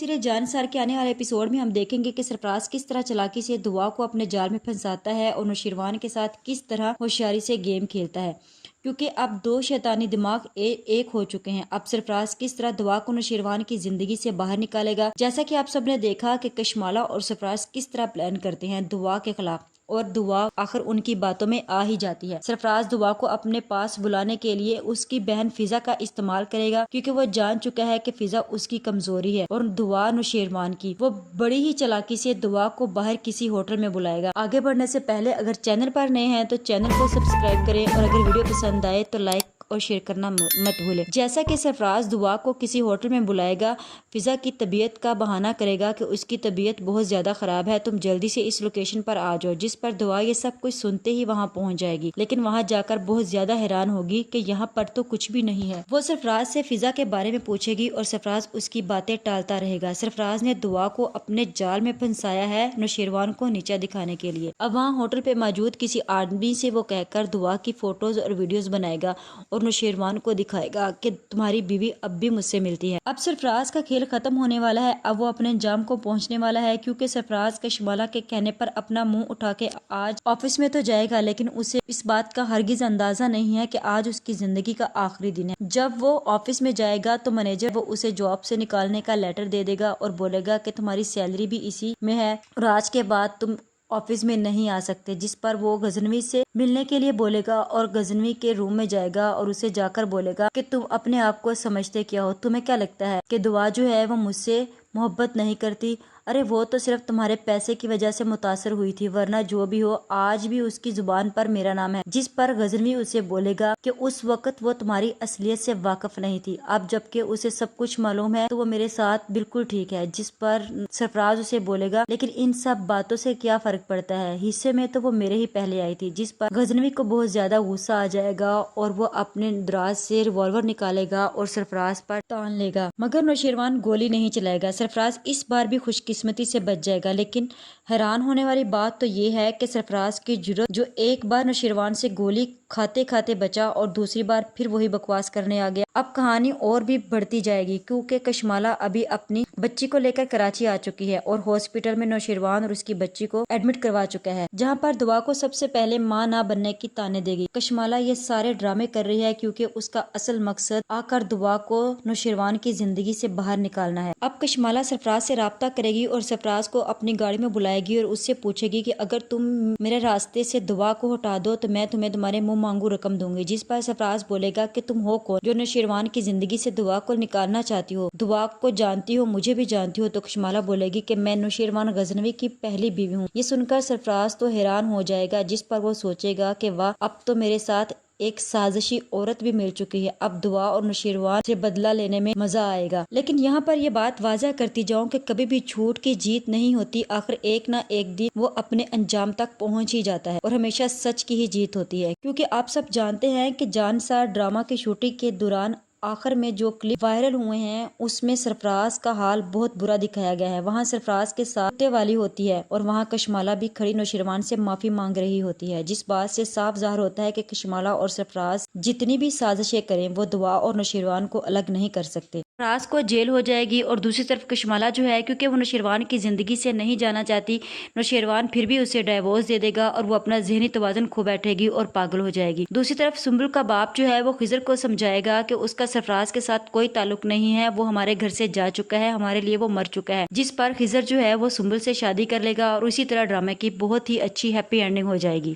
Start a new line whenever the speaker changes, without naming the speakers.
Serial Jansar के आने वाले एपिसोड में हम देखेंगे कि सरफराज किस तरह चालाकी से दुआ को अपने जाल में फंसाता है और नौशीरवान के साथ किस तरह होशियारी से गेम खेलता है, क्योंकि अब दो शैतानी दिमाग एक हो चुके हैं। अब सरफराज किस तरह दुआ को नौशीरवान की जिंदगी से बाहर निकालेगा। जैसा कि आप सब ने देखा कि कशमाला और सरफराज किस तरह प्लान करते हैं दुआ के खिलाफ, और दुआ आखिर उनकी बातों में आ ही जाती है। सरफराज दुआ को अपने पास बुलाने के लिए उसकी बहन फिजा का इस्तेमाल करेगा, क्योंकि वो जान चुका है कि फिजा उसकी कमजोरी है और दुआ नौशीरवान की। वो बड़ी ही चालाकी से दुआ को बाहर किसी होटल में बुलाएगा। आगे बढ़ने से पहले अगर चैनल पर नए हैं तो चैनल को सब्सक्राइब करें और अगर वीडियो पसंद आए तो लाइक और शेयर करना मत भूलें। जैसा कि सरफराज दुआ को किसी होटल में बुलाएगा, फिजा की तबीयत का बहाना करेगा कि उसकी तबीयत बहुत ज्यादा खराब है, तुम जल्दी से इस लोकेशन पर आ जाओ। जिस पर दुआ ये सब कुछ सुनते ही वहां पहुंच जाएगी, लेकिन वहां जाकर बहुत ज्यादा हैरान होगी कि यहाँ पर तो कुछ भी नहीं है। वो सरफराज से फिजा के बारे में पूछेगी और सरफराज उसकी बातें टालता रहेगा। सरफराज ने दुआ को अपने जाल में फंसाया है नौशीरवान को नीचा दिखाने के लिए। अब वहाँ होटल पे मौजूद किसी आदमी से वो कहकर दुआ की फोटोज और वीडियोज बनाएगा और नौशीरवान को दिखाएगा कि तुम्हारी बीवी अब भी मुझसे मिलती है। अब सरफराज का खेल खत्म होने वाला है। अब वो अपने अंजाम को पहुंचने वाला है, क्योंकि सरफराज कशमाला के कहने पर अपना मुंह उठा के आज ऑफिस में तो जाएगा, लेकिन उसे इस बात का हरगिज अंदाजा नहीं है कि आज उसकी जिंदगी का आखिरी दिन है। जब वो ऑफिस में जाएगा तो मैनेजर वो उसे जॉब से निकालने का लेटर दे देगा और बोलेगा कि तुम्हारी सैलरी भी इसी में है और आज के बाद तुम ऑफिस में नहीं आ सकते। जिस पर वो गजनवी से मिलने के लिए बोलेगा और गजनवी के रूम में जाएगा और उसे जाकर बोलेगा कि तुम अपने आप को समझते क्या हो, तुम्हें क्या लगता है कि दुआ जो है वो मुझसे मोहब्बत नहीं करती? अरे वो तो सिर्फ तुम्हारे पैसे की वजह से मुतासर हुई थी, वरना जो भी हो आज भी उसकी जुबान पर मेरा नाम है। जिस पर गजनवी उसे बोलेगा कि उस वक्त वो तुम्हारी असलियत से वाकिफ नहीं थी, अब जबकि उसे सब कुछ मालूम है तो वो मेरे साथ बिल्कुल ठीक है। जिस पर सरफराज उसे बोलेगा लेकिन इन सब बातों से क्या फर्क पड़ता है, हिस्से में तो वो मेरे ही पहले आई थी। जिस पर गजनवी को बहुत ज्यादा गुस्सा आ जाएगा और वो अपने दराज से रिवॉल्वर निकालेगा और सरफराज पर तान लेगा, मगर नौशीरवान गोली नहीं चलाएगा। सरफराज इस बार भी खुशकिस्मती से बच जाएगा, लेकिन हैरान होने वाली बात तो ये है कि सरफराज की जुर्रत, जो एक बार नौशीरवान से गोली खाते खाते बचा और दूसरी बार फिर वही बकवास करने आ गया। अब कहानी और भी बढ़ती जाएगी, क्योंकि कशमाला अभी अपनी बच्ची को लेकर कराची आ चुकी है और हॉस्पिटल में नौशीरवान और उसकी बच्ची को एडमिट करवा चुका है, जहाँ पर दुआ को सबसे पहले माँ ना बनने की ताने देगी। कशमाला ये सारे ड्रामे कर रही है क्योंकि उसका असल मकसद आकर दुआ को नौशीरवान की जिंदगी से बाहर निकालना है। अब कशमाला सरफराज से राब्ता करेगी और सरफराज को अपनी गाड़ी में बुलाएगी और उससे पूछेगी कि अगर तुम मेरे रास्ते से दुआ को हटा दो तो मैं तुम्हें तुम्हारे मुंह मांगू रकम दूंगी। जिस पर सरफराज बोलेगा कि तुम हो कौन जो नौशीरवान की जिंदगी से दुआ को निकालना चाहती हो? दुआ को जानती हो, मुझे भी जानती हो? तो कशमाला बोलेगी कि मैं नौशीरवान गजनवी की पहली बीवी हूँ। ये सुनकर सरफराज तो हैरान हो जाएगा, जिस पर वो सोचेगा कि वाह, अब तो मेरे साथ एक साजिशी औरत भी मिल चुकी है, अब दुआ और नौशीरवान से बदला लेने में मजा आएगा। लेकिन यहाँ पर ये बात वाज़ा करती जाऊं कि कभी भी झूठ की जीत नहीं होती, आखिर एक ना एक दिन वो अपने अंजाम तक पहुंच ही जाता है और हमेशा सच की ही जीत होती है। क्योंकि आप सब जानते हैं कि जानसार ड्रामा की शूटिंग के दौरान आखिर में जो क्लिप वायरल हुए हैं उसमें सरफराज का हाल बहुत बुरा दिखाया गया है। वहाँ सरफराज के साथ कुत्ते वाली होती है और वहाँ कशमाला भी खड़ी नौशीरवान से माफी मांग रही होती है, जिस बात से साफ जाहिर होता है कि कशमाला और सरफराज जितनी भी साजिशें करें वो दुआ और नौशीरवान को अलग नहीं कर सकते। सरफराज को जेल हो जाएगी और दूसरी तरफ कशमाला जो है, क्योंकि वो नौशीरवान की जिंदगी से नहीं जाना चाहती, नौशीरवान फिर भी उसे डाइवोर्स दे देगा और वो अपना जहनी तवाज़ुन खो बैठेगी और पागल हो जाएगी। दूसरी तरफ सुंबुल का बाप जो है वो खिजर को समझाएगा कि उसका सरफराज के साथ कोई ताल्लुक नहीं है, वो हमारे घर से जा चुका है, हमारे लिए वो मर चुका है। जिस पर खिजर जो है वो सुंबुल से शादी कर लेगा और उसी तरह ड्रामे की बहुत ही अच्छी हैप्पी एंडिंग हो जाएगी।